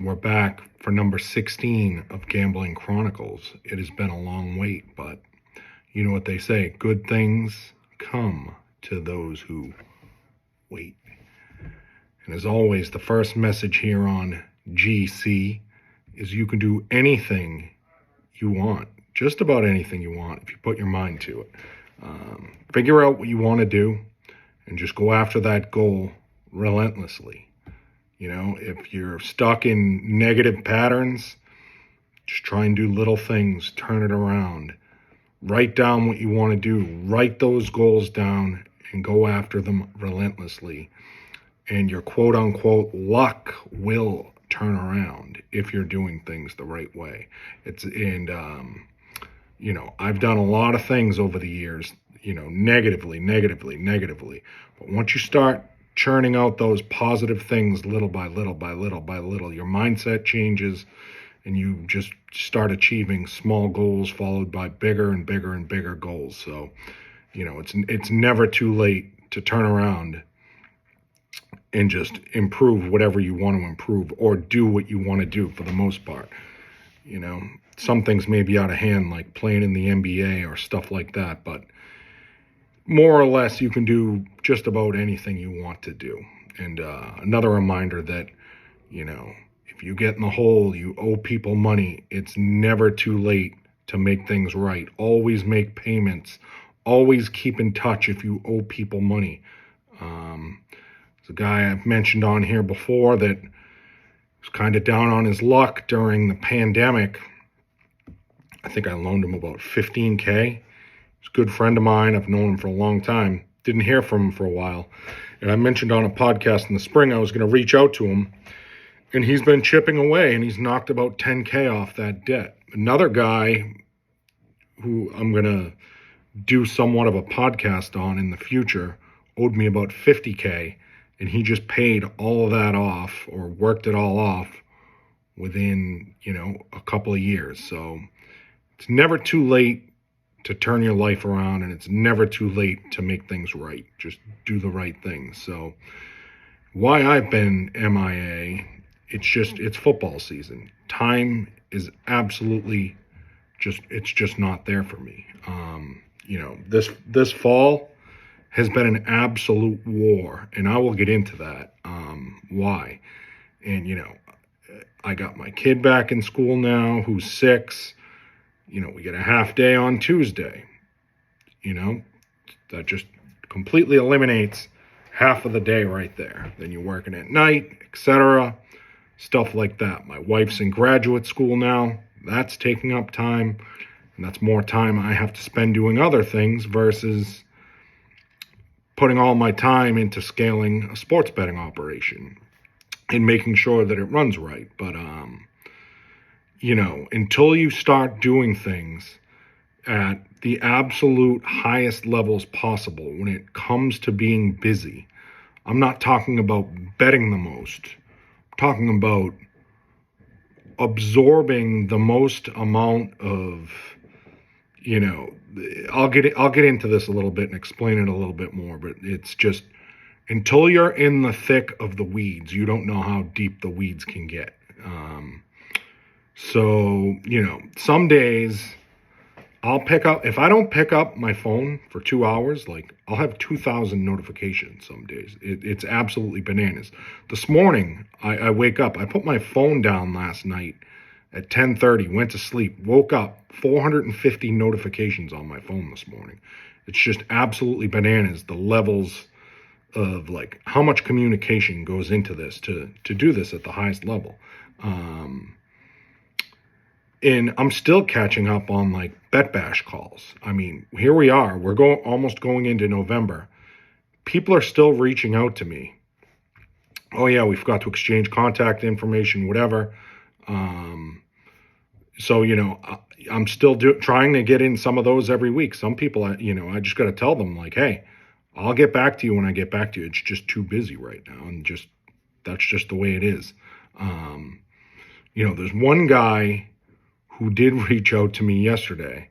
We're back for number 16 of Gambling Chronicles. It has been a long wait, but you know what they say, good things come to those who wait. And as always, the first message here on GC is you can do anything you want, just about anything you want if you put your mind to it. Figure out what you want to do and just go after that goal relentlessly. You know, if you're stuck in negative patterns, just try and do little things, turn it around. Write down what you want to do. Write those goals down and go after them relentlessly. And your quote unquote luck will turn around if you're doing things the right way. I've done a lot of things over the years, negatively. But once you start churning out those positive things little by little, your mindset changes and you just start achieving small goals followed by bigger and bigger goals. So, it's never too late to turn around and just improve whatever you want to improve or do what you want to do for the most part. Some things may be out of hand, like playing in the NBA or stuff like that, but more or less, you can do just about anything you want to do. And another reminder that, if you get in the hole, you owe people money. It's never too late to make things right. Always make payments. Always keep in touch if you owe people money. There's a guy I've mentioned on here before that was kind of down on his luck during the pandemic. I think I loaned him about $15K. He's a good friend of mine. I've known him for a long time. Didn't hear from him for a while. And I mentioned on a podcast in the spring I was going to reach out to him. And he's been chipping away, and he's knocked about $10K off that debt. Another guy who I'm going to do somewhat of a podcast on in the future owed me about $50K. And he just paid all of that off or worked it all off within, a couple of years. So it's never too late to turn your life around, and it's never too late to make things right. Just do the right things. So why I've been MIA, it's football season. Time is absolutely it's just not there for me. This fall has been an absolute war, and I will get into that. Why? And, I got my kid back in school now who's 6. We get a half day on Tuesday. That just completely eliminates half of the day right there. Then you're working at night, etc. Stuff like that. My wife's in graduate school now. That's taking up time. And that's more time I have to spend doing other things versus putting all my time into scaling a sports betting operation and making sure that it runs right. But, until you start doing things at the absolute highest levels possible when it comes to being busy, I'm not talking about betting the most. I'm talking about absorbing the most amount of, I'll get into this a little bit and explain it a little bit more, but it's just until you're in the thick of the weeds, you don't know how deep the weeds can get. So, some days I'll pick up, if I don't pick up my phone for 2 hours, I'll have 2,000 notifications some days. It's absolutely bananas. This morning, I wake up, I put my phone down last night at 10:30, went to sleep, woke up, 450 notifications on my phone this morning. It's just absolutely bananas, the levels of how much communication goes into this to do this at the highest level. And I'm still catching up on Bet Bash calls. I mean, here we are. We're almost going into November. People are still reaching out to me. Oh yeah, we forgot to exchange contact information, whatever. So I'm still trying to get in some of those every week. Some people, I just got to tell them hey, I'll get back to you when I get back to you. It's just too busy right now, and that's just the way it is. There's one guy who did reach out to me yesterday,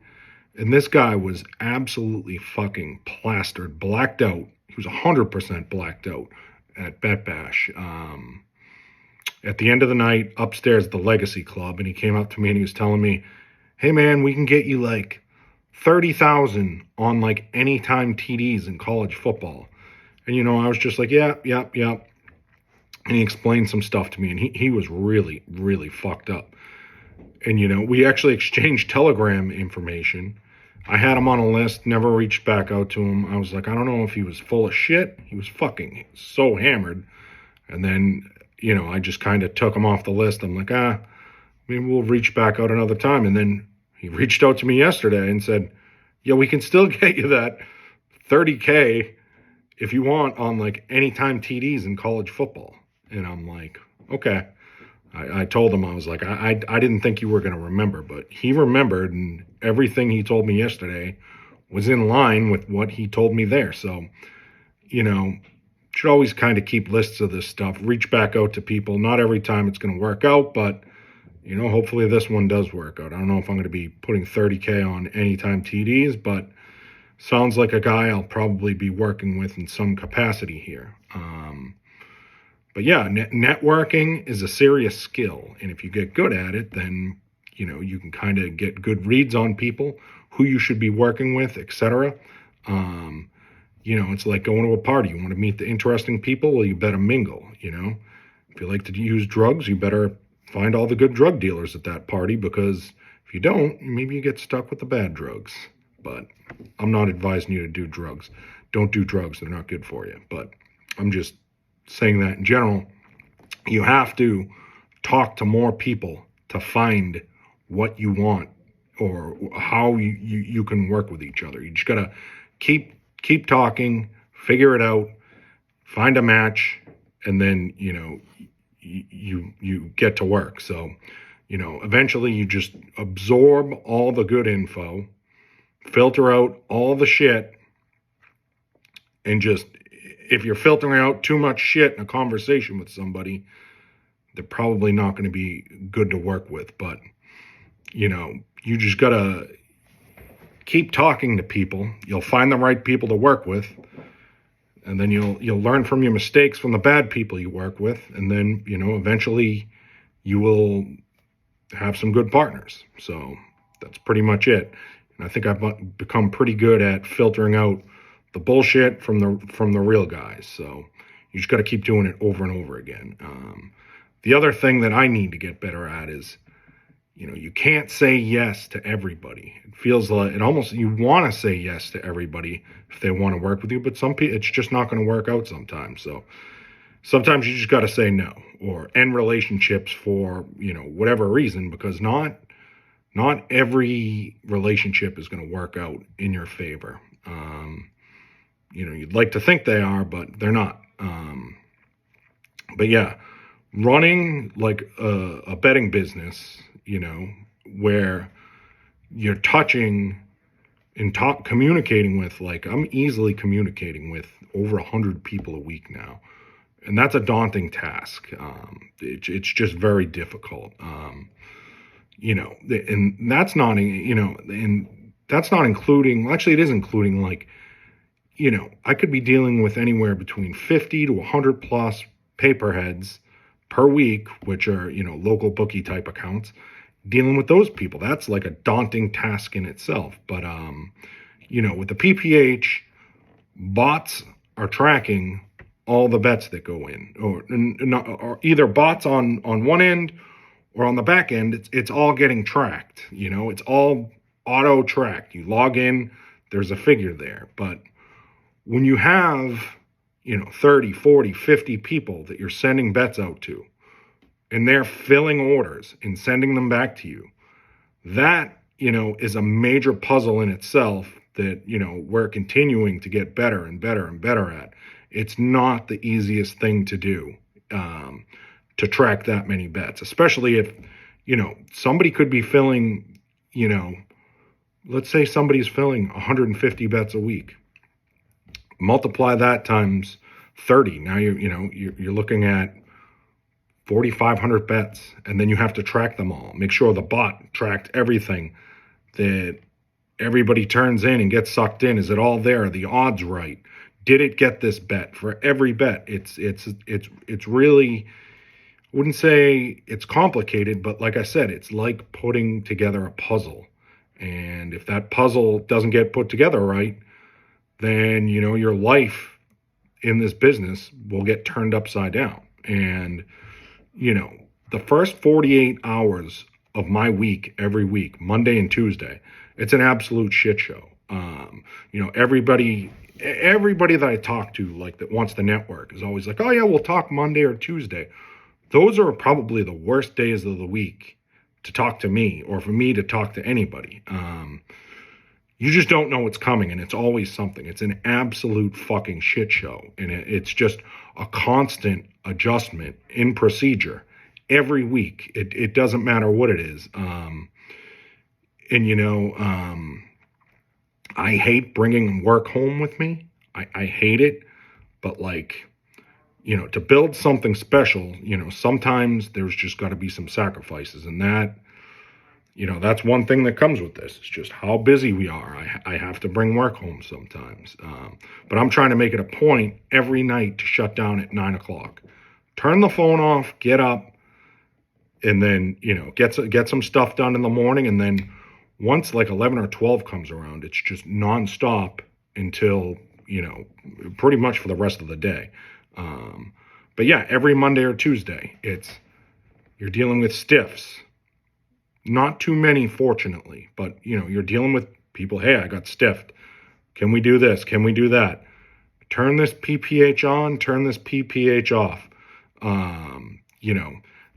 and this guy was absolutely fucking plastered, blacked out. He was 100% blacked out at Bet Bash. At the end of the night, upstairs at the Legacy Club, and he came up to me and he was telling me, "Hey man, we can get you like 30,000 on like anytime TDs in college football." And I was just like, yeah, yeah, yeah. And he explained some stuff to me, and he was really, really fucked up. And we actually exchanged Telegram information. I had him on a list, never reached back out to him. I was like, I don't know if he was full of shit. He was fucking so hammered. And then, I just kind of took him off the list. I'm like, maybe we'll reach back out another time. And then he reached out to me yesterday and said, yeah, we can still get you that 30K if you want on like anytime TDs in college football. And I'm like, okay. I told him, I was like, I didn't think you were going to remember, but he remembered, and everything he told me yesterday was in line with what he told me there. So, should always kind of keep lists of this stuff, reach back out to people. Not every time it's going to work out, but, hopefully this one does work out. I don't know if I'm going to be putting 30K on anytime TDs, but sounds like a guy I'll probably be working with in some capacity here. But yeah, networking is a serious skill. And if you get good at it, then, you can kind of get good reads on people, who you should be working with, etc. It's like going to a party. You want to meet the interesting people? Well, you better mingle, If you like to use drugs, you better find all the good drug dealers at that party, because if you don't, maybe you get stuck with the bad drugs. But I'm not advising you to do drugs. Don't do drugs. They're not good for you. But I'm just saying that in general, you have to talk to more people to find what you want or how you can work with each other. You just gotta keep talking, figure it out, find a match, and then you get to work. So eventually you just absorb all the good info, filter out all the shit, and just, if you're filtering out too much shit in a conversation with somebody, they're probably not going to be good to work with. But, you just got to keep talking to people. You'll find the right people to work with. And then you'll learn from your mistakes from the bad people you work with. And then, eventually you will have some good partners. So that's pretty much it. And I think I've become pretty good at filtering out the bullshit from the real guys. So you just got to keep doing it over and over again. The other thing that I need to get better at is, you can't say yes to everybody. It feels like you want to say yes to everybody if they want to work with you, but some people, it's just not going to work out sometimes. So sometimes you just got to say no, or end relationships for, whatever reason, because not every relationship is going to work out in your favor. You'd like to think they are, but they're not. But yeah, running like a betting business, where you're touching and communicating with, like, I'm easily communicating with over 100 people a week now. And that's a daunting task. It's just very difficult. And that's not, and that's not including, well, actually it is including, like, I could be dealing with anywhere between 50 to 100 plus paperheads per week, which are, local bookie type accounts, dealing with those people. That's like a daunting task in itself. But, with the PPH, bots are tracking all the bets that go in, or either bots on one end or on the back end. It's all getting tracked. It's all auto tracked. You log in, there's a figure there. But when you have, 30, 40, 50 people that you're sending bets out to, and they're filling orders and sending them back to you, that, is a major puzzle in itself that, we're continuing to get better and better and better at. It's not the easiest thing to do, to track that many bets, especially if, somebody could be filling, let's say somebody's filling 150 bets a week. Multiply that times 30. Now you're looking at 4,500 bets, and then you have to track them all. Make sure the bot tracked everything that everybody turns in and gets sucked in. Is it all there? Are the odds right? Did it get this bet? For every bet, it's really wouldn't say it's complicated, but like I said, it's like putting together a puzzle. And if that puzzle doesn't get put together right, then, your life in this business will get turned upside down. And, you know, the first 48 hours of my week, every week, Monday and Tuesday, it's an absolute shit show. Everybody that I talk to, like that wants to network, is always like, oh yeah, we'll talk Monday or Tuesday. Those are probably the worst days of the week to talk to me, or for me to talk to anybody. You just don't know what's coming, and it's always something. It's an absolute fucking shit show, and it's just a constant adjustment in procedure every week. It doesn't matter what it is. I hate bringing work home with me. I hate it, but to build something special, sometimes there's just got to be some sacrifices, and that's one thing that comes with this. It's just how busy we are. I have to bring work home sometimes. But I'm trying to make it a point every night to shut down at 9 o'clock. Turn the phone off, get up, and then, get some stuff done in the morning. And then once like 11 or 12 comes around, it's just nonstop until, pretty much for the rest of the day. But yeah, every Monday or Tuesday, you're dealing with stiffs. Not too many, fortunately, but you're dealing with people. Hey, I got stiffed. Can we do this? Can we do that? Turn this PPH on, turn this PPH off.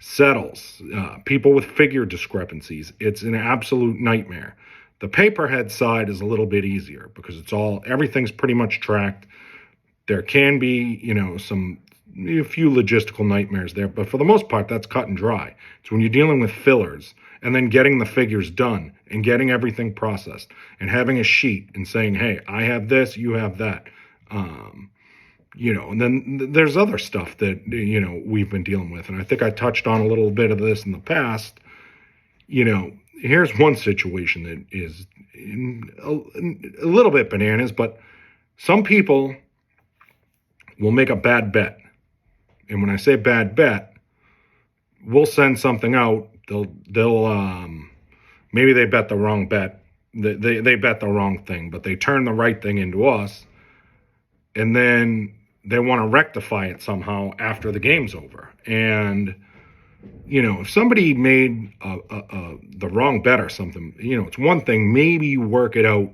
Settles, people with figure discrepancies. It's an absolute nightmare. The paperhead side is a little bit easier because everything's pretty much tracked. There can be, a few logistical nightmares there, but for the most part, that's cut and dry. It's when you're dealing with fillers and then getting the figures done and getting everything processed and having a sheet and saying, hey, I have this, you have that. And then there's other stuff that, we've been dealing with. And I think I touched on a little bit of this in the past. Here's one situation that is a little bit bananas, but some people will make a bad bet. And when I say bad bet, we'll send something out. They'll maybe they bet the wrong bet. They bet the wrong thing, but they turn the right thing into us. And then they want to rectify it somehow after the game's over. And, if somebody made the wrong bet or something, it's one thing. Maybe you work it out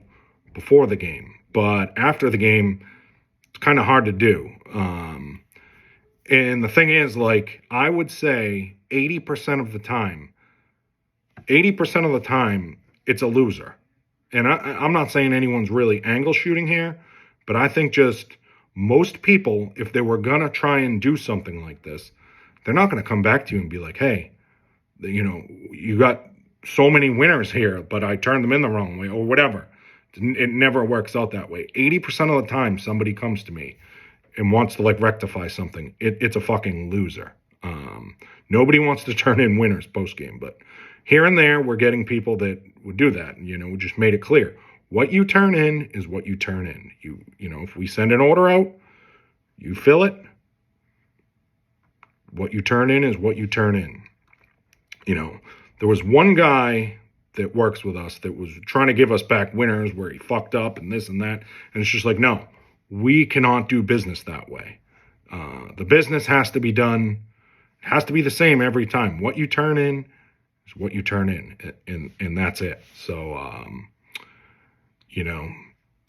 before the game. But after the game, it's kind of hard to do. And the thing is, I would say 80% of the time, it's a loser. And I'm not saying anyone's really angle shooting here, but I think just most people, if they were going to try and do something like this, they're not going to come back to you and be like, hey, you got so many winners here, but I turned them in the wrong way or whatever. It never works out that way. 80% of the time, somebody comes to me and wants to rectify something. It's a fucking loser. Nobody wants to turn in winners post game, but here and there, we're getting people that would do that. We just made it clear. What you turn in is what you turn in. If we send an order out, you fill it. What you turn in is what you turn in. There was one guy that works with us that was trying to give us back winners where he fucked up and this and that. And it's just like, no, we cannot do business that way. The business has to be done. It has to be the same every time. What you turn in is what you turn in. And that's it. So,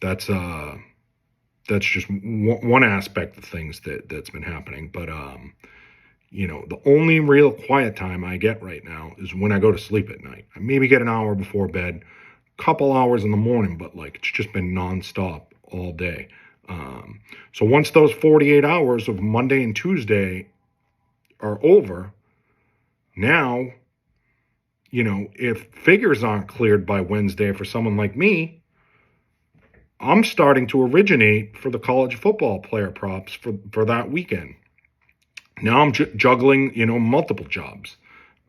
that's just one aspect of things that's been happening. But, the only real quiet time I get right now is when I go to sleep at night. I maybe get an hour before bed, couple hours in the morning, but it's just been nonstop all day. So once those 48 hours of Monday and Tuesday are over, now, if figures aren't cleared by Wednesday for someone like me, I'm starting to originate for the college football player props for that weekend. Now I'm juggling, multiple jobs,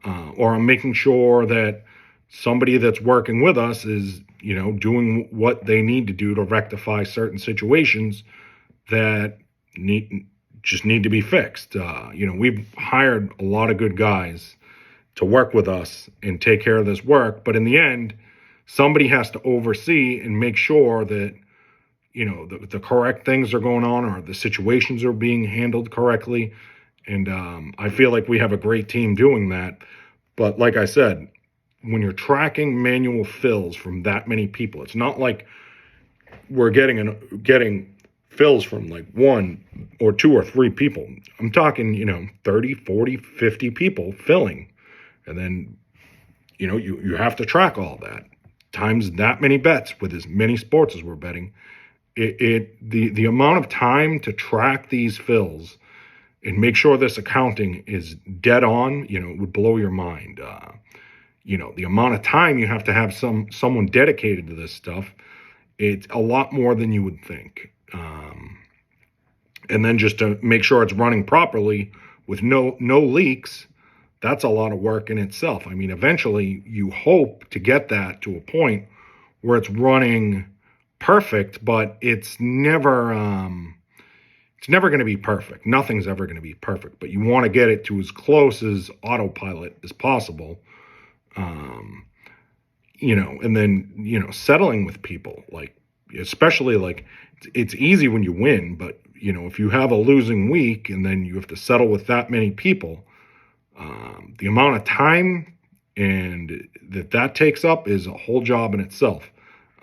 or I'm making sure that somebody that's working with us is, doing what they need to do to rectify certain situations that just need to be fixed. We've hired a lot of good guys to work with us and take care of this work, but in the end, somebody has to oversee and make sure that the correct things are going on, or the situations are being handled correctly. And I feel like we have a great team doing that. But like I said, when you're tracking manual fills from that many people, it's not like we're getting fills from like one or two or three people. I'm talking, 30, 40, 50 people filling. And then, you have to track all that times that many bets with as many sports as we're betting. The amount of time to track these fills and make sure this accounting is dead on, it would blow your mind. The amount of time you have to have someone dedicated to this stuff, it's a lot more than you would think. And then just to make sure it's running properly with no leaks, that's a lot of work in itself. I mean, eventually you hope to get that to a point where it's running perfect, but it's never going to be perfect. Nothing's ever going to be perfect, but you want to get it to as close as autopilot as possible. And then, settling with people, like, especially like it's easy when you win, but if you have a losing week and then you have to settle with that many people, the amount of time and that takes up is a whole job in itself.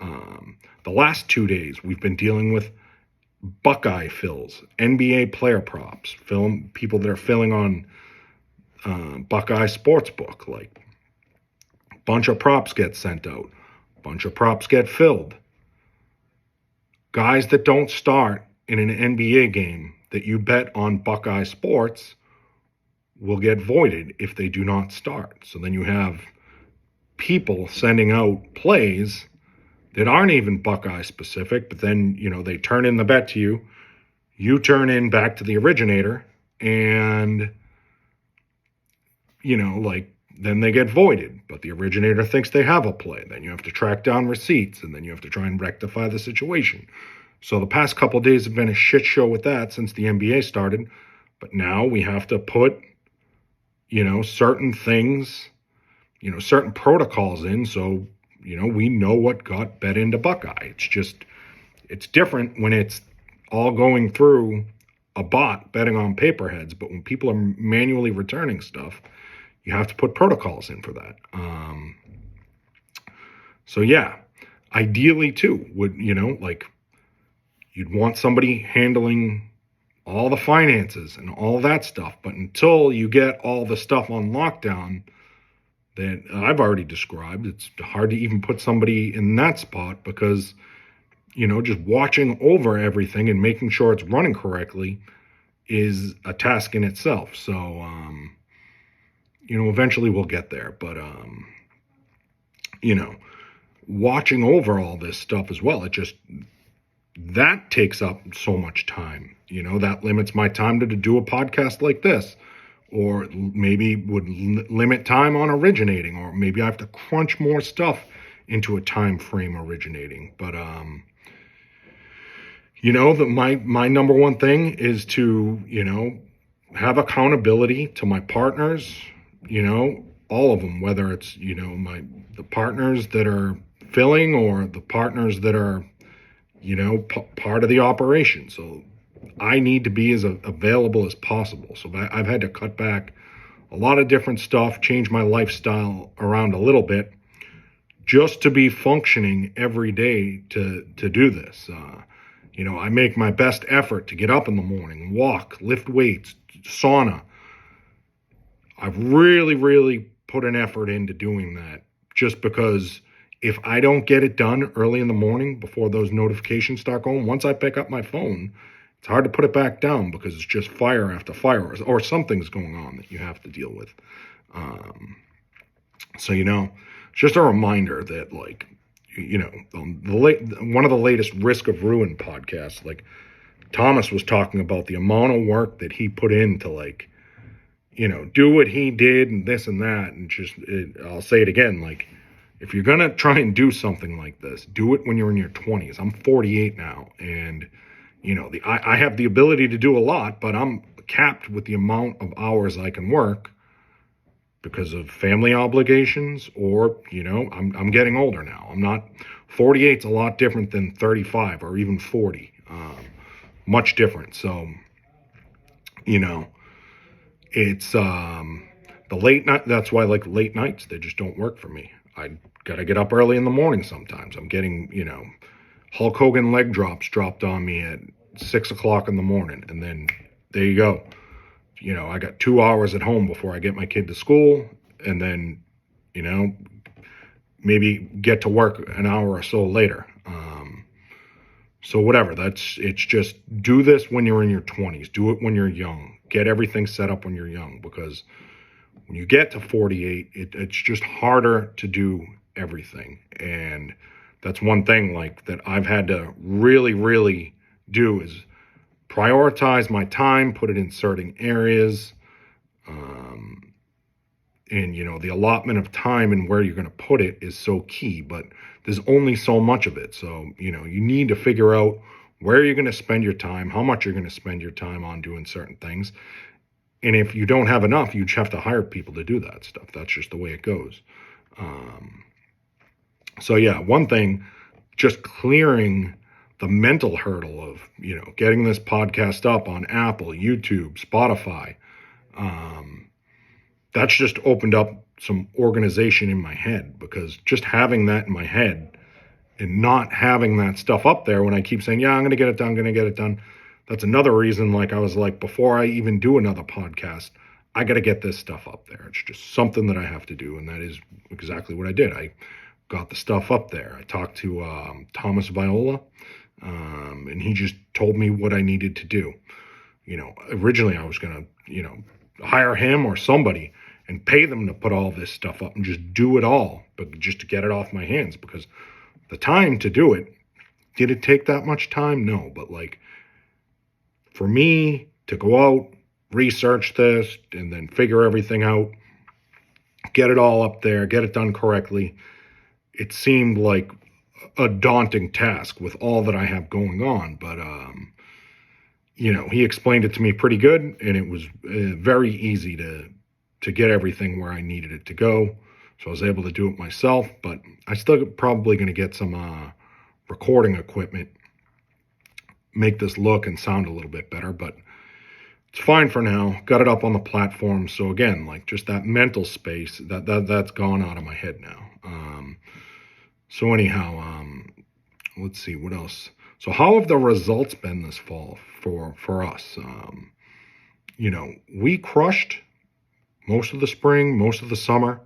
The last 2 days we've been dealing with Buckeye fills, NBA player props, people that are filling on Buckeye Sportsbook. Like, a bunch of props get sent out, a bunch of props get filled. Guys that don't start in an NBA game that you bet on Buckeye Sports will get voided if they do not start. So then you have people sending out plays that aren't even Buckeye specific, but then, they turn in the bet to you. You turn in back to the originator, and, then they get voided. But the originator thinks they have a play. Then you have to track down receipts, and then you have to try and rectify the situation. So the past couple of days have been a shit show with that since the NBA started. But now we have to put, certain things, certain protocols in, so we know what got bet into Buckeye. It's different when it's all going through a bot betting on paperheads, but when people are manually returning stuff, you have to put protocols in for that. So yeah, ideally too, you'd want somebody handling all the finances and all that stuff, but until you get all the stuff on lockdown that I've already described, it's hard to even put somebody in that spot because, just watching over everything and making sure it's running correctly is a task in itself. So, eventually we'll get there. But, watching over all this stuff as well, that takes up so much time. That limits my time to do a podcast like this. Or maybe would limit time on originating, or maybe I have to crunch more stuff into a time frame originating. But my number one thing is to have accountability to my partners, all of them, whether it's the partners that are filling or the partners that are part of the operation. So I need to be as available as possible. So I've had to cut back a lot of different stuff, change my lifestyle around a little bit just to be functioning every day to do this. I make my best effort to get up in the morning, walk, lift weights, sauna. I've really, really put an effort into doing that just because if I don't get it done early in the morning before those notifications start going, once I pick up my phone, it's hard to put it back down because it's just fire after fire, or something's going on that you have to deal with. So, just a reminder that, one of the latest Risk of Ruin podcasts, Thomas was talking about the amount of work that he put in to, do what he did and this and that. And I'll say it again, if you're going to try and do something like this, do it when you're in your 20s. I'm 48 now, and I have the ability to do a lot, but I'm capped with the amount of hours I can work because of family obligations, or I'm getting older now. I'm not 48's a lot different than 35 or even 40. Much different. So it's the late night. That's why, like, late nights, they just don't work for me. I gotta get up early in the morning sometimes. I'm getting Hulk Hogan leg drops dropped on me at 6 o'clock in the morning, and then there you go. I got 2 hours at home before I get my kid to school, and then maybe get to work an hour or so later. So whatever, it's just, do this when you're in your 20s. Do it when you're young. Get everything set up when you're young, because when you get to 48, it's just harder to do everything. And that's one thing, like, that I've had to really, really do, is prioritize my time, put it in certain areas. And the allotment of time and where you're going to put it is so key, but there's only so much of it. So, you need to figure out where you're going to spend your time, how much you're going to spend your time on doing certain things. And if you don't have enough, you just have to hire people to do that stuff. That's just the way it goes. So yeah, one thing, just clearing the mental hurdle of, getting this podcast up on Apple, YouTube, Spotify. That's just opened up some organization in my head, because just having that in my head and not having that stuff up there when I keep saying, yeah, I'm going to get it done. That's another reason, like, I was like, before I even do another podcast, I got to get this stuff up there. It's just something that I have to do. And that is exactly what I did. I got the stuff up there. I talked to Thomas Viola, and he just told me what I needed to do. Originally I was going to, hire him or somebody and pay them to put all this stuff up and just do it all, but just to get it off my hands, because the time to do it, did it take that much time? No, but like, for me to go out, research this, and then figure everything out, get it all up there, get it done correctly, it seemed like a daunting task with all that I have going on. But, he explained it to me pretty good, and it was very easy to get everything where I needed it to go. So I was able to do it myself, but I still probably going to get some recording equipment, make this look and sound a little bit better, but it's fine for now. Got it up on the platform. So again, like, just that mental space, that's gone out of my head now. So anyhow, let's see what else. So how have the results been this fall for us? We crushed most of the spring, most of the summer.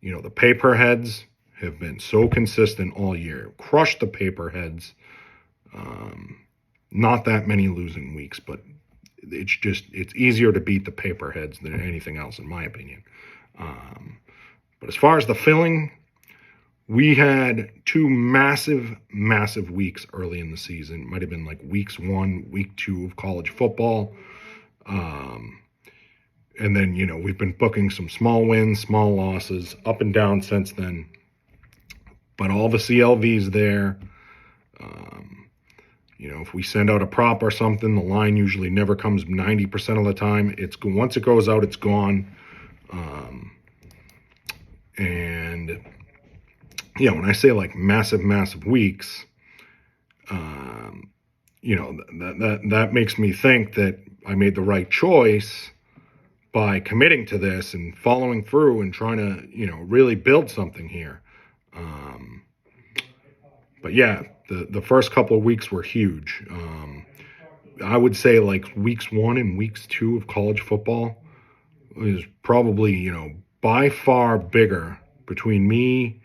The paper heads have been so consistent all year. Crushed the paper heads. Not that many losing weeks, but it's easier to beat the paper heads than anything else, in my opinion. But as far as the filling, we had two massive weeks early in the season. Might have been like weeks 1, week 2 of college football. And then, we've been booking some small wins, small losses, up and down since then. But all the CLV's there. If we send out a prop or something, the line usually never comes 90% of the time. Once it goes out, it's gone. And yeah, when I say like massive weeks, that makes me think that I made the right choice by committing to this and following through and trying to, really build something here. But yeah, the first couple of weeks were huge. I would say like weeks 1 and weeks 2 of college football is probably, by far bigger between me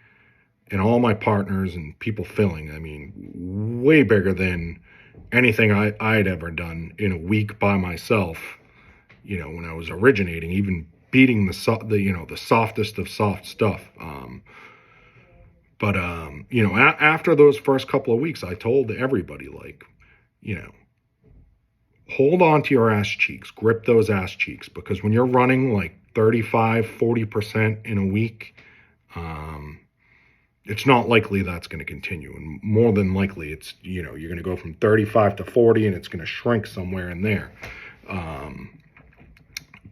and all my partners and people filling. I mean, way bigger than anything I'd ever done in a week by myself. When I was originating, even beating the softest of soft stuff. But after those first couple of weeks, I told everybody, like, hold on to your ass cheeks, grip those ass cheeks, because when you're running like 35, 40% in a week, it's not likely that's going to continue. And more than likely, it's, you're going to go from 35 to 40 and it's going to shrink somewhere in there.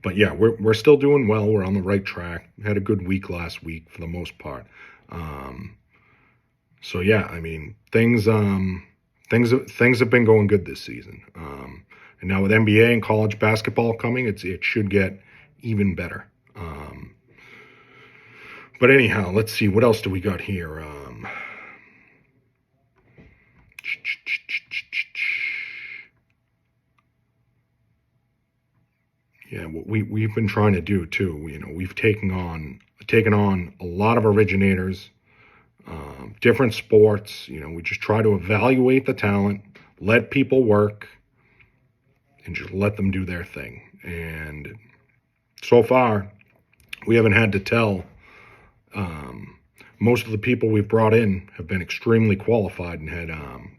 But yeah, we're still doing well. We're on the right track. Had a good week last week for the most part. So yeah, I mean, things have been going good this season. And now with NBA and college basketball coming, it should get even better. But anyhow, let's see, what else do we got here? Yeah, what we've been trying to do too. We've taken on a lot of originators, different sports. We just try to evaluate the talent, let people work, and just let them do their thing. And so far, we haven't had to tell. Most of the people we've brought in have been extremely qualified and had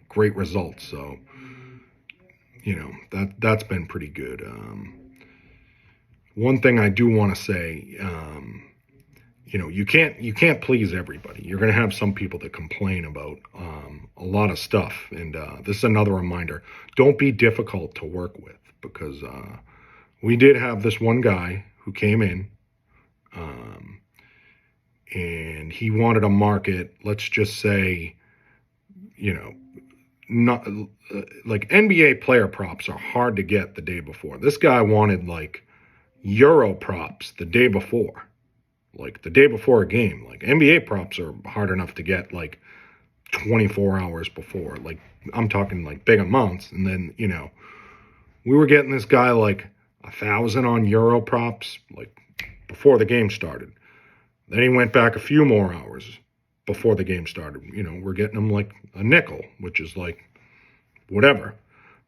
great results. So, that's been pretty good. One thing I do want to say, you can't please everybody. You're going to have some people that complain about a lot of stuff. And this is another reminder: don't be difficult to work with, because we did have this one guy who came in. And he wanted to market, let's just say, not like NBA player props are hard to get the day before. This guy wanted like Euro props the day before, like the day before a game. Like NBA props are hard enough to get like 24 hours before. Like I'm talking like big amounts. And then, we were getting this guy like 1,000 on Euro props like before the game started. Then he went back a few more hours before the game started. We're getting him like a nickel, which is like whatever.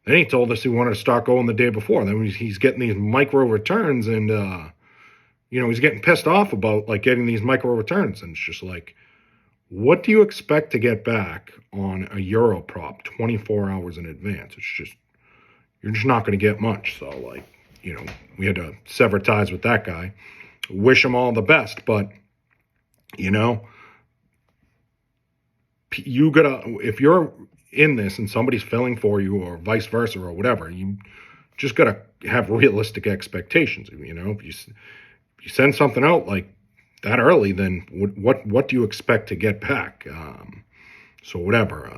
Then he told us he wanted to start going the day before. Then he's getting these micro returns, and he's getting pissed off about like getting these micro returns. And it's just like, what do you expect to get back on a Euro prop 24 hours in advance? You're just not going to get much. So like, we had to sever ties with that guy. Wish him all the best, but you gotta, if you're in this and somebody's filling for you or vice versa or whatever, you just gotta have realistic expectations. If you send something out like that early, then what do you expect to get back? So whatever.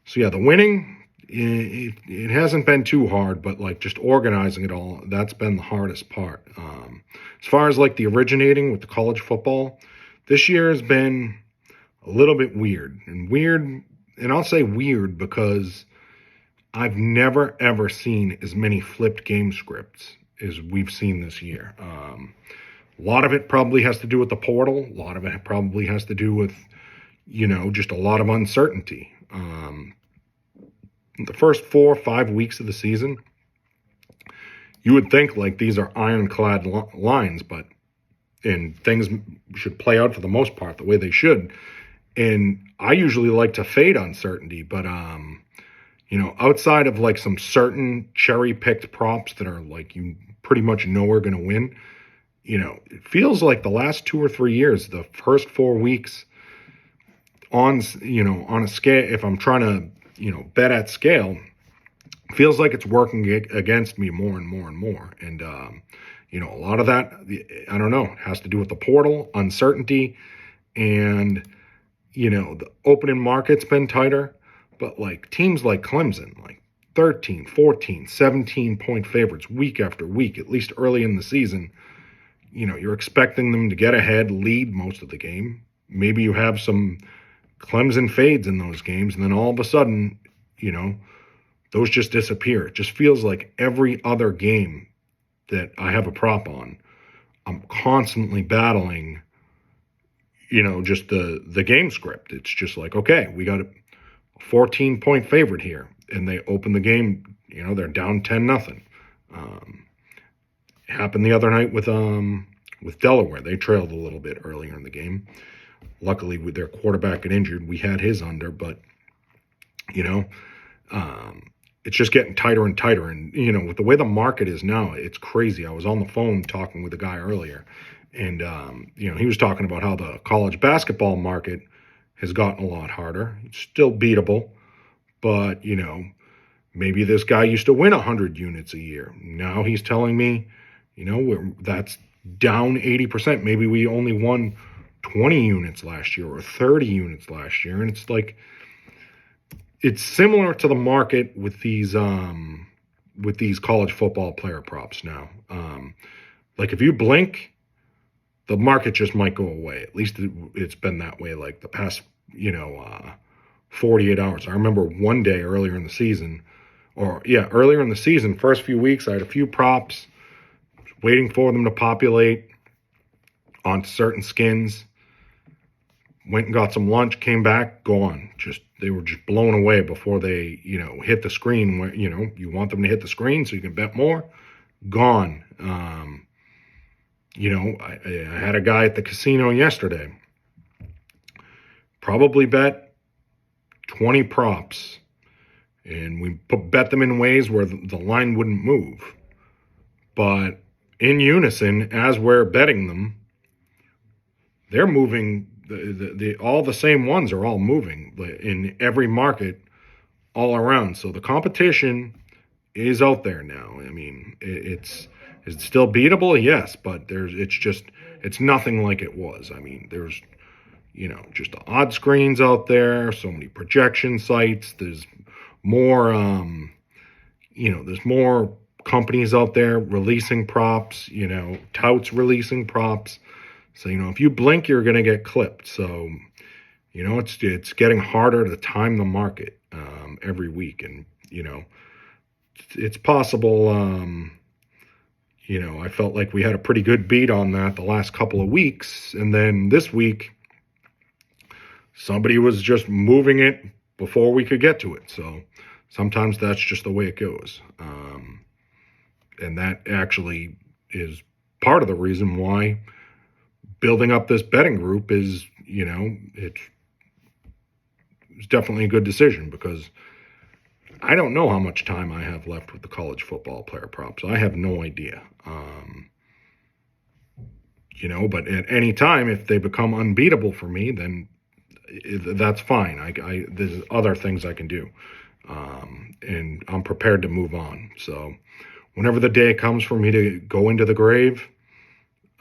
So yeah, the winning, it hasn't been too hard, but like just organizing it all, that's been the hardest part. As far as like the originating with the college football, this year has been a little bit weird. And I'll say weird because I've never ever seen as many flipped game scripts as we've seen this year. A lot of it probably has to do with the portal. A lot of it probably has to do with, just a lot of uncertainty. The first 4 or 5 weeks of the season, you would think like these are ironclad lines, and things should play out for the most part the way they should. And I usually like to fade uncertainty, but outside of like some certain cherry-picked props that are like you pretty much know are going to win, it feels like the last 2 or 3 years, the first 4 weeks on a scale, if I'm trying to, bet at scale, feels like it's working against me more and more and more. And, a lot of that, I don't know, has to do with the portal, uncertainty, and, the opening market's been tighter. But like teams like Clemson, like 13, 14, 17-point favorites week after week, at least early in the season, you're expecting them to get ahead, lead most of the game. Maybe you have some Clemson fades in those games, and then all of a sudden, those just disappear. It just feels like every other game that I have a prop on, I'm constantly battling, just the game script. It's just like, okay, we got a 14-point favorite here, and they open the game, they're down 10-0. It happened the other night with Delaware. They trailed a little bit earlier in the game. Luckily, with their quarterback get injured, we had his under, but it's just getting tighter and tighter. And with the way the market is now, it's crazy. I was on the phone talking with a guy earlier, And, he was talking about how the college basketball market has gotten a lot harder. It's still beatable, but, maybe this guy used to win 100 units a year. Now he's telling me, that's down 80%. Maybe we only won 20 units last year or 30 units last year. And it's like, it's similar to the market with these college football player props now. Like if you blink, the market just might go away. At least it's been that way like the past, 48 hours. I remember one day earlier in the season, first few weeks, I had a few props, waiting for them to populate on certain skins. Went and got some lunch, came back, gone. They were just blown away before they, hit the screen. Where you want them to hit the screen so you can bet more. Gone. I had a guy at the casino yesterday. Probably bet 20 props, and we bet them in ways where the line wouldn't move. But in unison, as we're betting them, they're moving. All the same ones are all moving in every market all around. So the competition is out there now. I mean, is it still beatable? Yes, but it's nothing like it was. I mean, there's, just the odd screens out there, so many projection sites. There's more, there's more companies out there releasing props, touts releasing props. So, if you blink, you're going to get clipped. So, it's getting harder to time the market every week. And, it's possible, I felt like we had a pretty good beat on that the last couple of weeks. And then this week, somebody was just moving it before we could get to it. So sometimes that's just the way it goes. And that actually is part of the reason why building up this betting group is, it's definitely a good decision, because I don't know how much time I have left with the college football player props. I have no idea. But at any time, if they become unbeatable for me, then that's fine. There's other things I can do. And I'm prepared to move on. So whenever the day comes for me to go into the grave,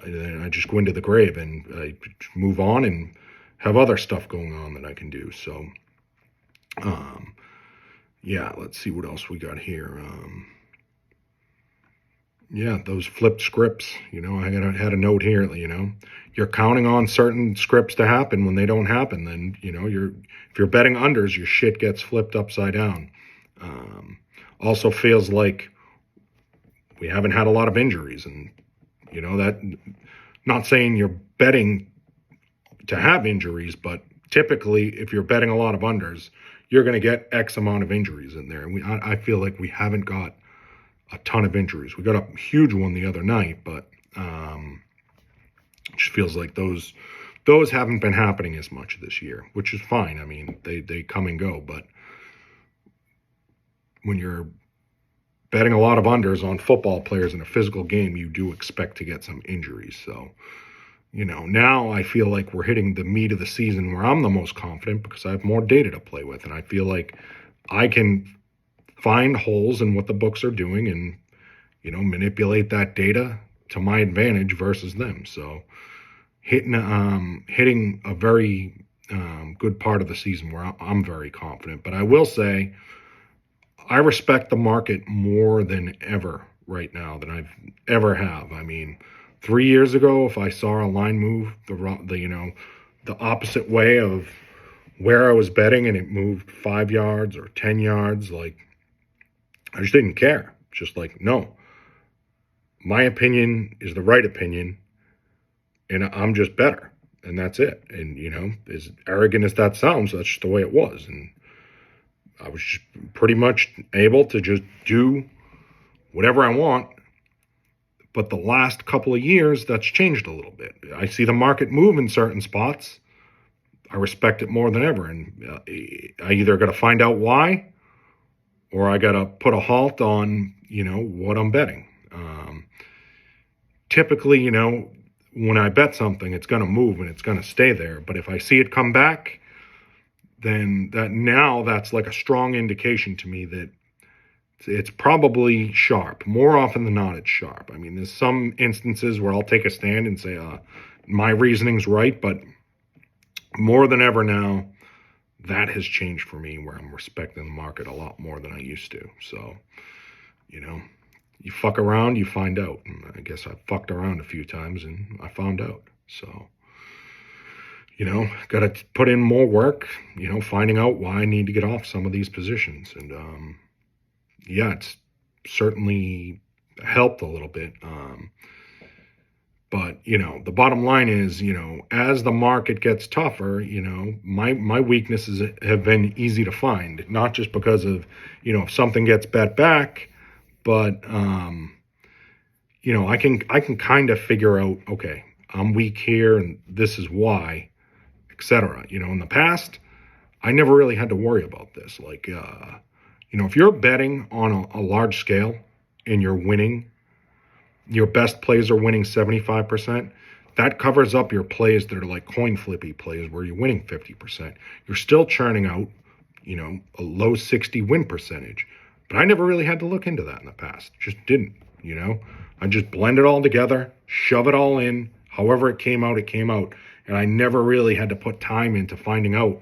I just go into the grave and I move on and have other stuff going on that I can do. So, let's see what else we got here. Those flipped scripts, I had a note here, you're counting on certain scripts to happen. When they don't happen, then, if you're betting unders, your shit gets flipped upside down. Also feels like we haven't had a lot of injuries, and, that, not saying you're betting to have injuries, but typically if you're betting a lot of unders, you're going to get X amount of injuries in there. And I feel like we haven't got a ton of injuries. We got a huge one the other night, but it just feels like those haven't been happening as much this year, which is fine. I mean, they come and go, but when you're betting a lot of unders on football players in a physical game, you do expect to get some injuries. So, now I feel like we're hitting the meat of the season where I'm the most confident, because I have more data to play with, and I feel like I can find holes in what the books are doing and, manipulate that data to my advantage versus them. So hitting a very good part of the season where I'm very confident. But I will say, I respect the market more than ever right now than I've ever have. I mean, 3 years ago, if I saw a line move the opposite way of where I was betting and it moved 5 yards or 10 yards, like, I just didn't care. Just like, no, my opinion is the right opinion, and I'm just better, and that's it. And, as arrogant as that sounds, that's just the way it was. And I was just pretty much able to just do whatever I want. But the last couple of years, that's changed a little bit. I see the market move in certain spots. I respect it more than ever. And I either got to find out why, or I got to put a halt on, what I'm betting. Typically, when I bet something, it's going to move and it's going to stay there. But if I see it come back, then that's like a strong indication to me that it's probably sharp. More often than not, it's sharp. I mean, there's some instances where I'll take a stand and say, my reasoning's right, but more than ever now, that has changed for me, where I'm respecting the market a lot more than I used to. So, you fuck around, you find out. And I guess I fucked around a few times and I found out. So, got to put in more work, finding out why I need to get off some of these positions. And, it's certainly helped a little bit. But, the bottom line is, as the market gets tougher, my weaknesses have been easy to find, not just because of, if something gets bet back, but, I can kind of figure out, okay, I'm weak here and this is why, etc. In the past, I never really had to worry about this. Like, if you're betting on a large scale and you're winning, your best plays are winning 75%, that covers up your plays that are like coin flippy plays where you're winning 50%. You're still churning out, a low 60 win percentage. But I never really had to look into that in the past. Just didn't, I just blend it all together, shove it all in. However it came out, it came out. And I never really had to put time into finding out,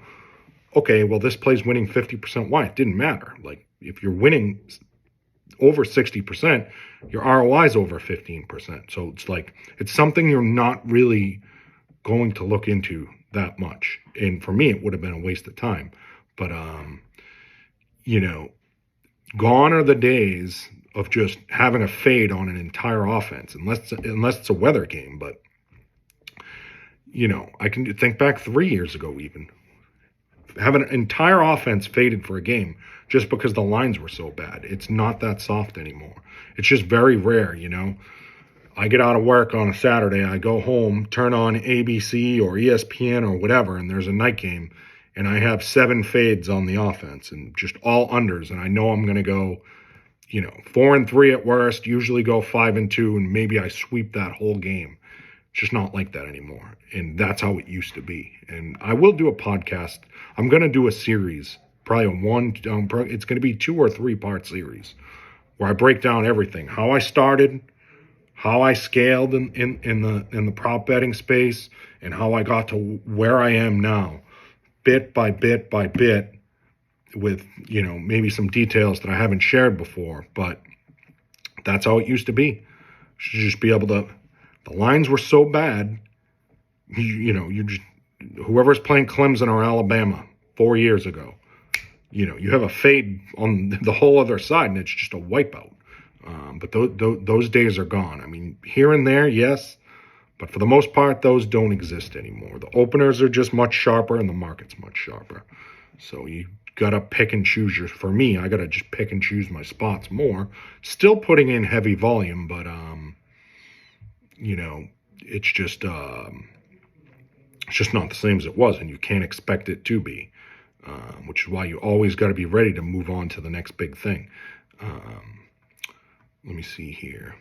okay, well, this play's winning 50%. Why? It didn't matter. Like, if you're winning over 60%, your ROI is over 15%. So it's like, it's something you're not really going to look into that much. And for me, it would have been a waste of time. But, gone are the days of just having a fade on an entire offense, unless it's a weather game. But, I can think back 3 years ago, even having an entire offense faded for a game just because the lines were so bad. It's not that soft anymore. It's just very rare, I get out of work on a Saturday, I go home, turn on ABC or ESPN or whatever, and there's a night game, and I have 7 fades on the offense and just all unders, and I know I'm going to go, 4-3 at worst, usually go 5-2, and maybe I sweep that whole game. It's just not like that anymore, and that's how it used to be. And I will do a podcast. I'm going to do a series, probably it's going to be 2 or 3 part series, where I break down everything, how I started, how I scaled in the prop betting space, and how I got to where I am now, bit by bit by bit, with maybe some details that I haven't shared before. But that's how it used to be. You should just be able to. The lines were so bad, you just, whoever's playing Clemson or Alabama 4 years ago, you have a fade on the whole other side, and it's just a wipeout. But those days are gone. I mean, here and there, yes, but for the most part, those don't exist anymore. The openers are just much sharper, and the market's much sharper. So you got to pick and choose for me, I got to just pick and choose my spots more. Still putting in heavy volume, but, it's just not the same as it was, and you can't expect it to be, which is why you always got to be ready to move on to the next big thing. Let me see here.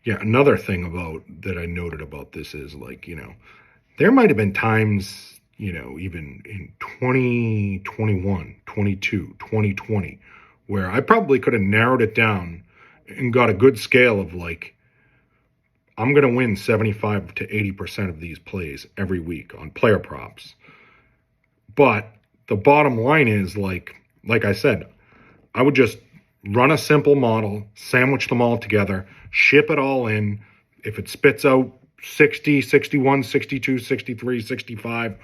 Yeah, another thing that I noted about this is, like, there might have been times, even in 2021, 22, 2020, where I probably could have narrowed it down and got a good scale of, like, I'm going to win 75 to 80% of these plays every week on player props. But the bottom line is, like I said, I would just run a simple model, sandwich them all together, ship it all in. If it spits out 60, 61, 62, 63, 65,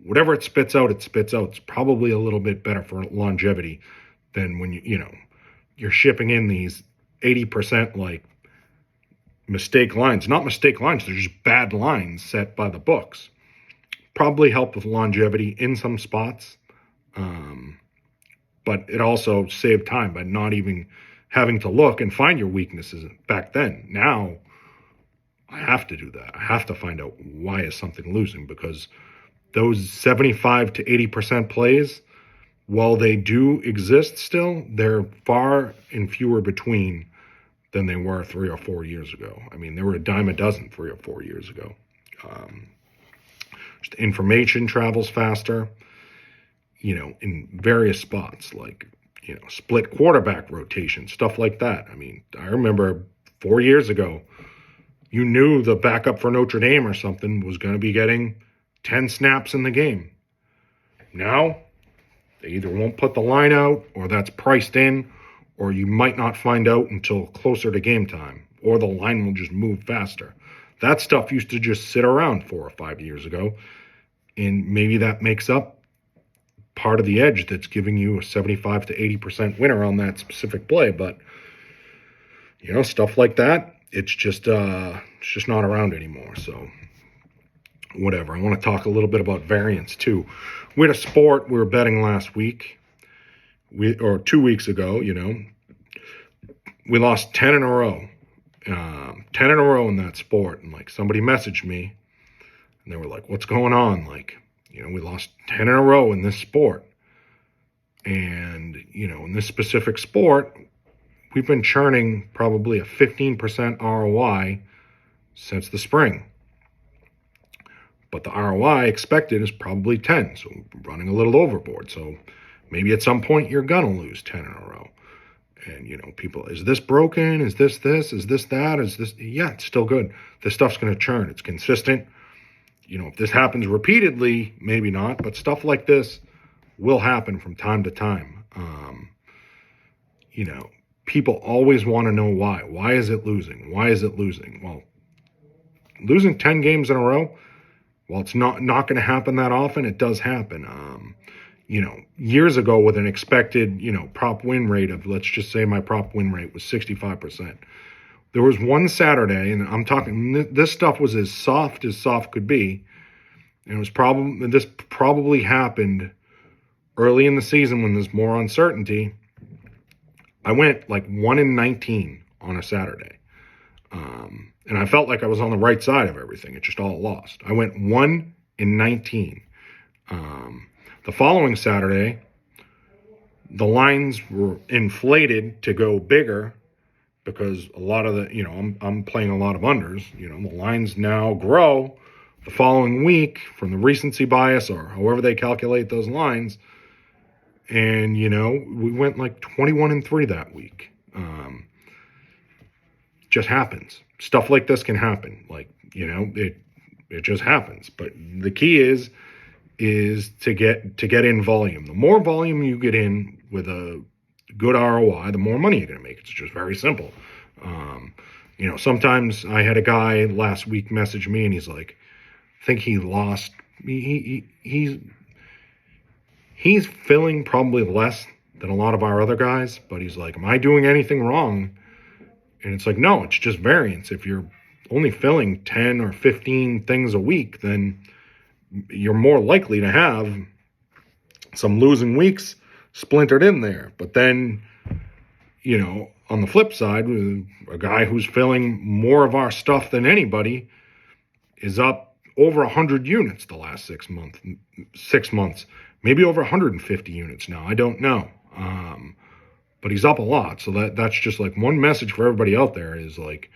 whatever it spits out, it spits out. It's probably a little bit better for longevity than when you're shipping in these 80% like mistake lines. Not mistake lines, they're just bad lines set by the books. Probably helped with longevity in some spots. But it also saved time by not even having to look and find your weaknesses back then. Now, I have to do that. I have to find out why is something losing, because those 75 to 80% plays, while they do exist still, they're far and fewer between than they were 3 or 4 years ago. I mean, they were a dime a dozen 3 or 4 years ago. Um, just information travels faster, in various spots, like, split quarterback rotation, stuff like that. I mean, I remember 4 years ago, you knew the backup for Notre Dame or something was going to be getting 10 snaps in the game. Now, they either won't put the line out, or that's priced in, or you might not find out until closer to game time, or the line will just move faster. That stuff used to just sit around 4 or 5 years ago, and maybe that makes up part of the edge that's giving you a 75 to 80% winner on that specific play. But, stuff like that, it's just not around anymore. So whatever. I want to talk a little bit about variance too. We had a sport we were betting last week, or 2 weeks ago. We lost 10 in a row. 10 in a row in that sport. And like, somebody messaged me and they were like, what's going on? Like, we lost 10 in a row in this sport. And, in this specific sport, we've been churning probably a 15% ROI since the spring. But the ROI expected is probably 10. So we're running a little overboard. So maybe at some point you're going to lose 10 in a row. And, people, is this broken? Is this? Is this that? Is this? Yeah, it's still good. This stuff's going to churn. It's consistent. If this happens repeatedly, maybe not. But stuff like this will happen from time to time. People always want to know why. Why is it losing? Why is it losing? Well, losing 10 games in a row, well, it's not going to happen that often. It does happen. Years ago with an expected, prop win rate of, let's just say my prop win rate was 65%. There was one Saturday, and I'm talking, this stuff was as soft could be. And this probably happened early in the season when there's more uncertainty. I went like 1-19 on a Saturday. And I felt like I was on the right side of everything. It just all lost. I went 1-19. The following Saturday, the lines were inflated to go bigger because a lot of the, I'm playing a lot of unders. The lines now grow the following week from the recency bias or however they calculate those lines. And, we went like 21-3 that week. Just happens. Stuff like this can happen. Like, it just happens. But the key is to get in volume. The more volume you get in with a good ROI, the more money you're going to make. It's just very simple. Sometimes I had a guy last week message me and he's like, I think he lost. He's filling probably less than a lot of our other guys, but he's like, am I doing anything wrong? And it's like, no, it's just variance. If you're only filling 10 or 15 things a week, then you're more likely to have some losing weeks splintered in there. But then, on the flip side, a guy who's filling more of our stuff than anybody is up over 100 units the last 6 months, maybe over 150 units now. I don't know. But he's up a lot. So that's just like one message for everybody out there is like,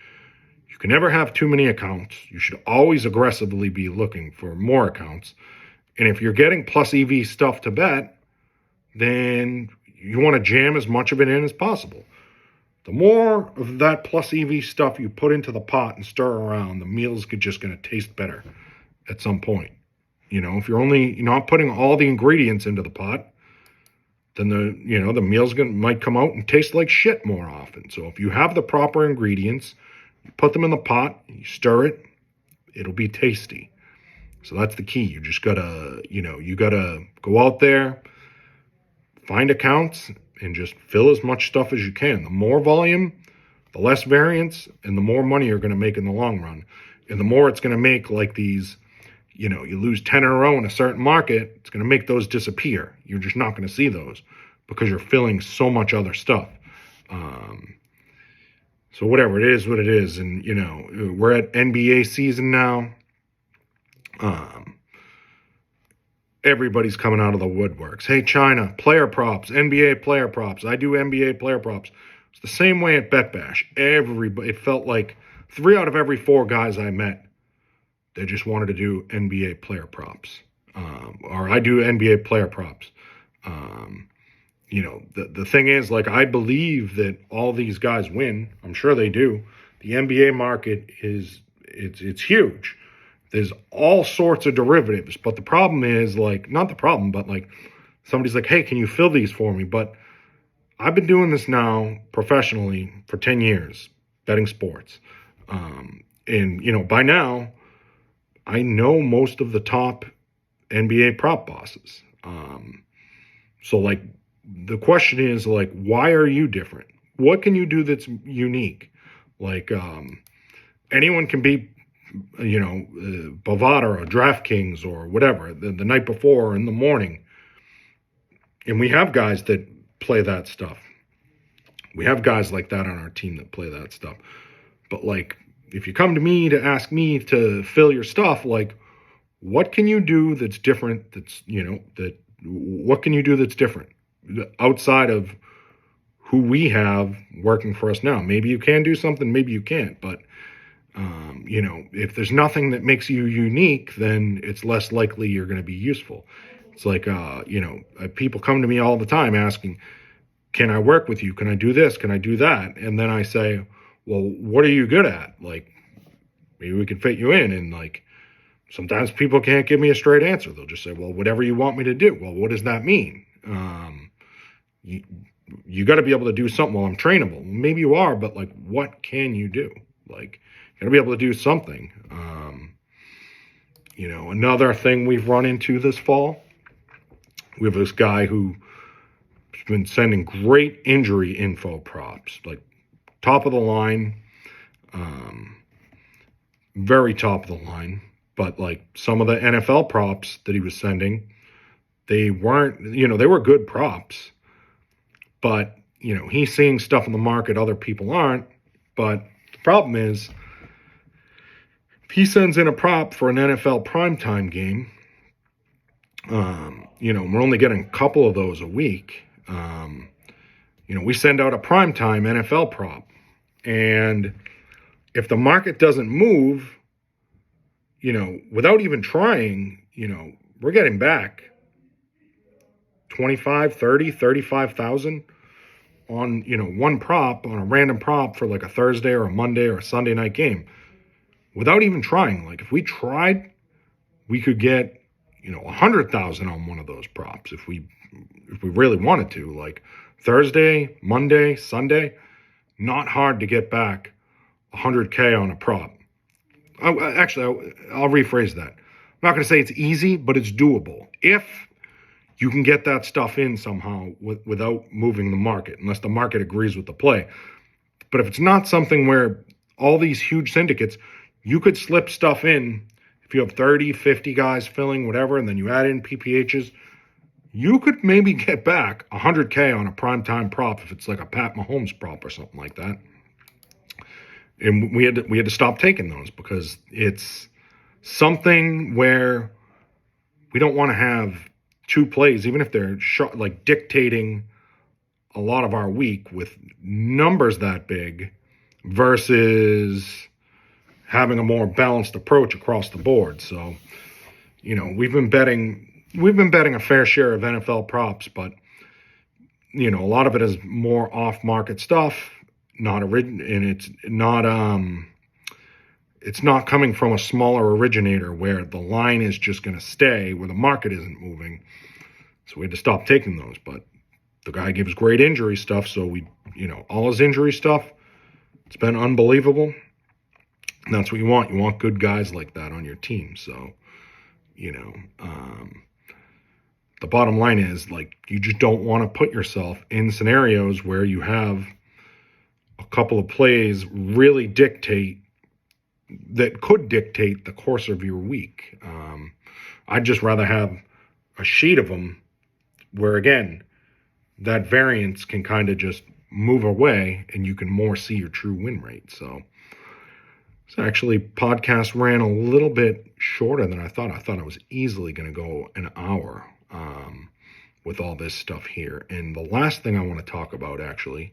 you can never have too many accounts. You should always aggressively be looking for more accounts. And if you're getting plus EV stuff to bet, then you want to jam as much of it in as possible. The more of that plus EV stuff you put into the pot and stir around, the meal's just going to taste better at some point. If you're not putting all the ingredients into the pot, then the meal's might come out and taste like shit more often. So if you have the proper ingredients, you put them in the pot, you stir it, it'll be tasty. So that's the key. You just gotta, you gotta go out there, find accounts, and just fill as much stuff as you can. The more volume, the less variance, and the more money you're gonna make in the long run. And the more it's gonna make like these, you lose 10 in a row in a certain market, it's going to make those disappear. You're just not going to see those because you're filling so much other stuff. So whatever, it is what it is. And, we're at NBA season now. Everybody's coming out of the woodworks. Hey, China, player props, NBA player props. I do NBA player props. It's the same way at Bet Bash. Everybody, it felt like 3 out of every 4 guys I met, they just wanted to do NBA player props. Or I do NBA player props. The thing is, like, I believe that all these guys win. I'm sure they do. The NBA market it's huge. There's all sorts of derivatives, but the problem is, like, not the problem, but like somebody's like, hey, can you fill these for me? But I've been doing this now professionally for 10 years, betting sports. And by now, I know most of the top NBA prop bosses. So, like, the question is, like, why are you different? What can you do that's unique? Like, anyone can beat, Bovada or DraftKings or whatever the night before or in the morning. And we have guys that play that stuff. We have guys like that on our team that play that stuff. But, like, if you come to me to ask me to fill your stuff, like, what can you do that's different? What can you do that's different outside of who we have working for us now? Maybe you can do something, maybe you can't. But, if there's nothing that makes you unique, then it's less likely you're going to be useful. It's like, people come to me all the time asking, can I work with you? Can I do this? Can I do that? And then I say, well, what are you good at? Like, maybe we can fit you in. And, like, sometimes people can't give me a straight answer. They'll just say, well, whatever you want me to do. Well, what does that mean? You got to be able to do something. Well, I'm trainable. Maybe you are, but, like, what can you do? Like, you got to be able to do something. Another thing we've run into this fall, we have this guy who's been sending great injury info props, like top of the line, very top of the line. But, like, some of the NFL props that he was sending, they weren't, they were good props. But, he's seeing stuff in the market other people aren't. But the problem is, if he sends in a prop for an NFL primetime game, we're only getting a couple of those a week. We send out a primetime NFL prop. And if the market doesn't move, without even trying, we're getting back 25, 30, 35,000 on, one prop, on a random prop for like a Thursday or a Monday or a Sunday night game without even trying. Like, if we tried, we could get, 100,000 on one of those props if we really wanted to. Like, Thursday, Monday, Sunday, not hard to get back 100K on a prop. I'll rephrase that. I'm not going to say it's easy, but it's doable if you can get that stuff in somehow without moving the market, unless the market agrees with the play. But if it's not something where all these huge syndicates, you could slip stuff in. If you have 30, 50 guys filling, whatever, and then you add in PPHs, you could maybe get back 100K on a primetime prop if it's like a Pat Mahomes prop or something like that. And we had to stop taking those because it's something where we don't want to have two plays, even if they're like dictating a lot of our week with numbers that big versus having a more balanced approach across the board. So, we've been betting a fair share of NFL props, but a lot of it is more off-market stuff. It's not coming from a smaller originator where the line is just going to stay where the market isn't moving. So we had to stop taking those. But the guy gives great injury stuff, so all his injury stuff, it's been unbelievable. And that's what you want. You want good guys like that on your team. So, the bottom line is, like, you just don't want to put yourself in scenarios where you have a couple of plays really could dictate the course of your week. I'd just rather have a sheet of them where, again, that variance can kind of just move away and you can more see your true win rate. So actually, podcast ran a little bit shorter than I thought. I thought I was easily going to go an hour with all this stuff here. And the last thing I want to talk about, actually,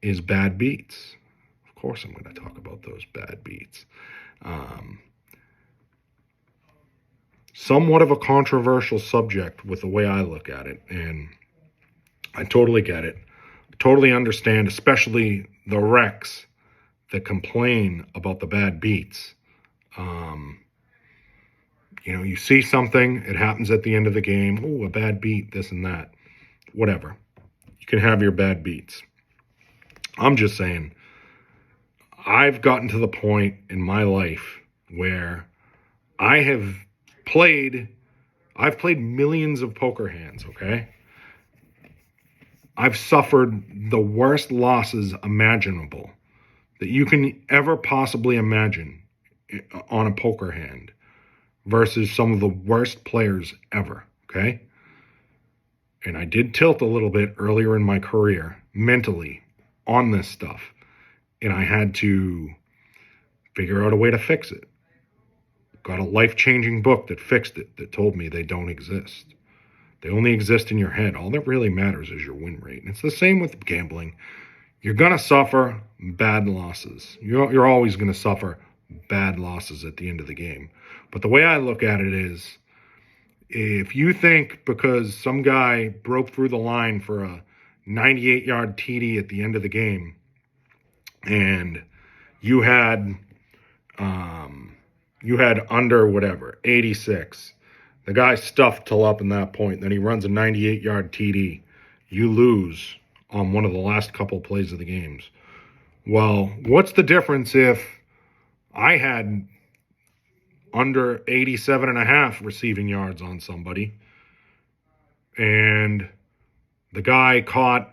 is bad beats. Of course I'm going to talk about those bad beats. Somewhat of a controversial subject with the way I look at it, and I totally get it. I totally understand, especially the wrecks that complain about the bad beats. You see something, it happens at the end of the game. Oh, a bad beat, this and that. Whatever. You can have your bad beats. I'm just saying, I've gotten to the point in my life where I've played millions of poker hands, okay? I've suffered the worst losses imaginable that you can ever possibly imagine on a poker hand versus some of the worst players ever, okay? And I did tilt a little bit earlier in my career mentally on this stuff, and I had to figure out a way to fix it. Got a life-changing book that fixed it, that told me they don't exist. They only exist in your head. All that really matters is your win rate. And it's the same with gambling. You're going to suffer bad losses. You're always going to suffer bad losses at the end of the game. But the way I look at it is, if you think because some guy broke through the line for a 98-yard TD at the end of the game, and you had under whatever, 86, the guy stuffed till up in that point, then he runs a 98-yard TD, you lose on one of the last couple plays of the games. Well, what's the difference if I had under 87 and a half receiving yards on somebody and the guy caught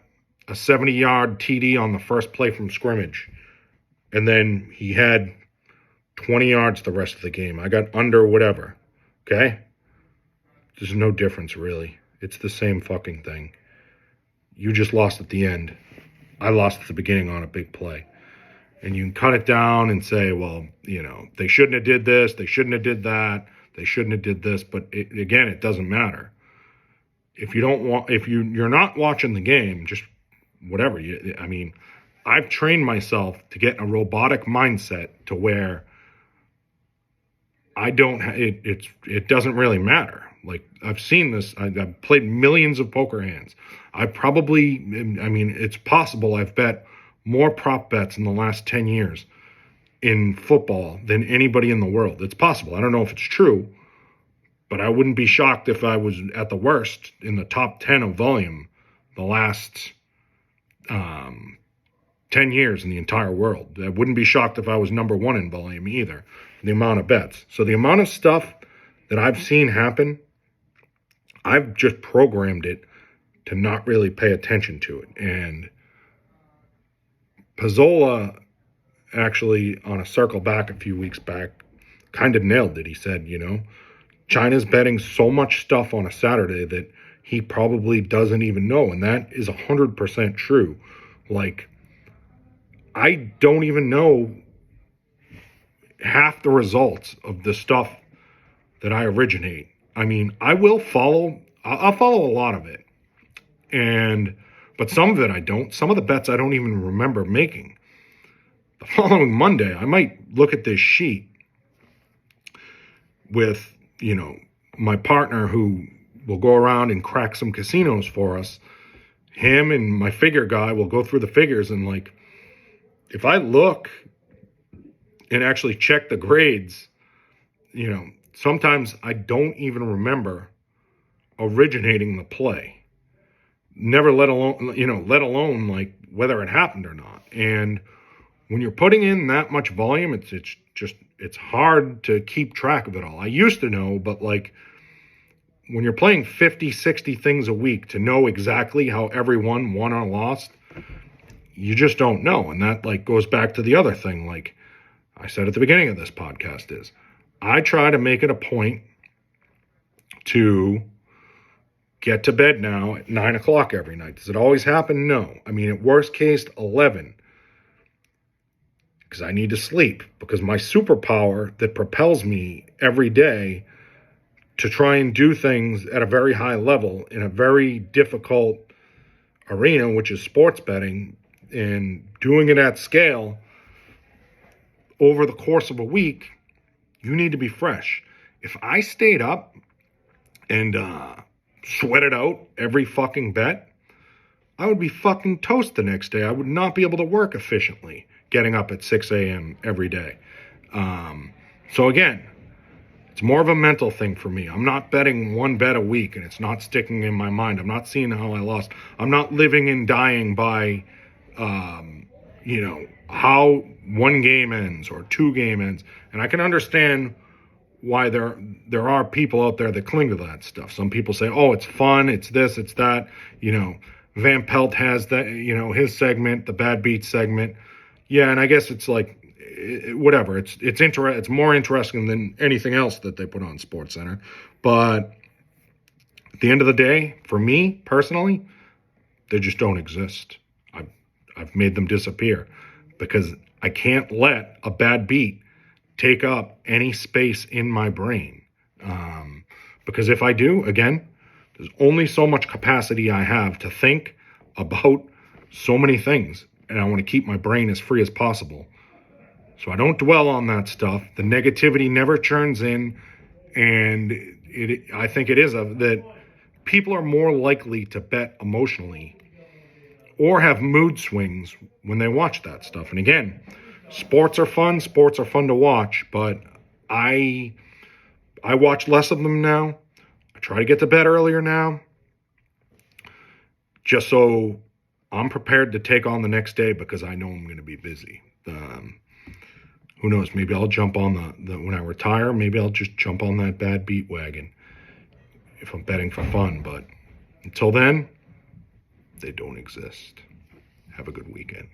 a 70-yard TD on the first play from scrimmage, and then he had 20 yards the rest of the game? I got under whatever, okay? There's no difference, really. It's the same fucking thing. You just lost at the end. I lost at the beginning on a big play. And you can cut it down and say, well, they shouldn't have did this, they shouldn't have did that, they shouldn't have did this. But again, it doesn't matter. If you're not watching the game, just whatever. I've trained myself to get a robotic mindset to where it doesn't really matter. Like, I've seen this. I've played millions of poker hands. It's possible I've bet more prop bets in the last 10 years in football than anybody in the world. It's possible. I don't know if it's true, but I wouldn't be shocked if I was at the worst in the top 10 of volume the last 10 years in the entire world. I wouldn't be shocked if I was number one in volume either, the amount of bets. So the amount of stuff that I've seen happen, I've just programmed it to not really pay attention to it. And Pizzola, actually, on a circle back a few weeks back, kind of nailed it. He said, China's betting so much stuff on a Saturday that he probably doesn't even know. And that is 100% true. Like, I don't even know half the results of the stuff that I originate. I'll follow a lot of it. But some of it I don't. Some of the bets I don't even remember making. The following Monday, I might look at this sheet with, my partner who will go around and crack some casinos for us. Him and my figure guy will go through the figures, and if I look and actually check the grades, sometimes I don't even remember originating the play. Never let alone whether it happened or not. And when you're putting in that much volume, it's hard to keep track of it all. I used to know, but when you're playing 50, 60 things a week, to know exactly how everyone won or lost, you just don't know. And that goes back to the other thing. Like I said at the beginning of this podcast, is I try to make it a point to get to bed now at 9 o'clock every night. Does it always happen? No. At worst case, 11. Because I need to sleep. Because my superpower that propels me every day to try and do things at a very high level in a very difficult arena, which is sports betting, and doing it at scale over the course of a week, you need to be fresh. If I stayed up and sweated out every fucking bet, I would be fucking toast the next day. I would not be able to work efficiently getting up at 6 a.m. every day. So again, it's more of a mental thing for me. I'm not betting one bet a week and it's not sticking in my mind. I'm not seeing how I lost. I'm not living and dying by, how one game ends or two game ends. And I can understand why there are people out there that cling to that stuff. Some people say, oh, it's fun, it's this, it's that. Van Pelt has that, his segment, the Bad Beats segment. Yeah, and I guess it's like, whatever. It's more interesting than anything else that they put on SportsCenter. But at the end of the day, for me personally, they just don't exist. I've made them disappear because I can't let a bad beat take up any space in my brain. Because if I do, again, there's only so much capacity I have to think about so many things, and I want to keep my brain as free as possible. So I don't dwell on that stuff. The negativity never churns in, and I think it is that people are more likely to bet emotionally or have mood swings when they watch that stuff. And again, sports are fun to watch, but I watch less of them now. I try to get to bed earlier now, just so I'm prepared to take on the next day because I know I'm going to be busy. Who knows? Maybe I'll jump on the when I retire, maybe I'll just jump on that bad beat wagon if I'm betting for fun. But until then, they don't exist. Have a good weekend.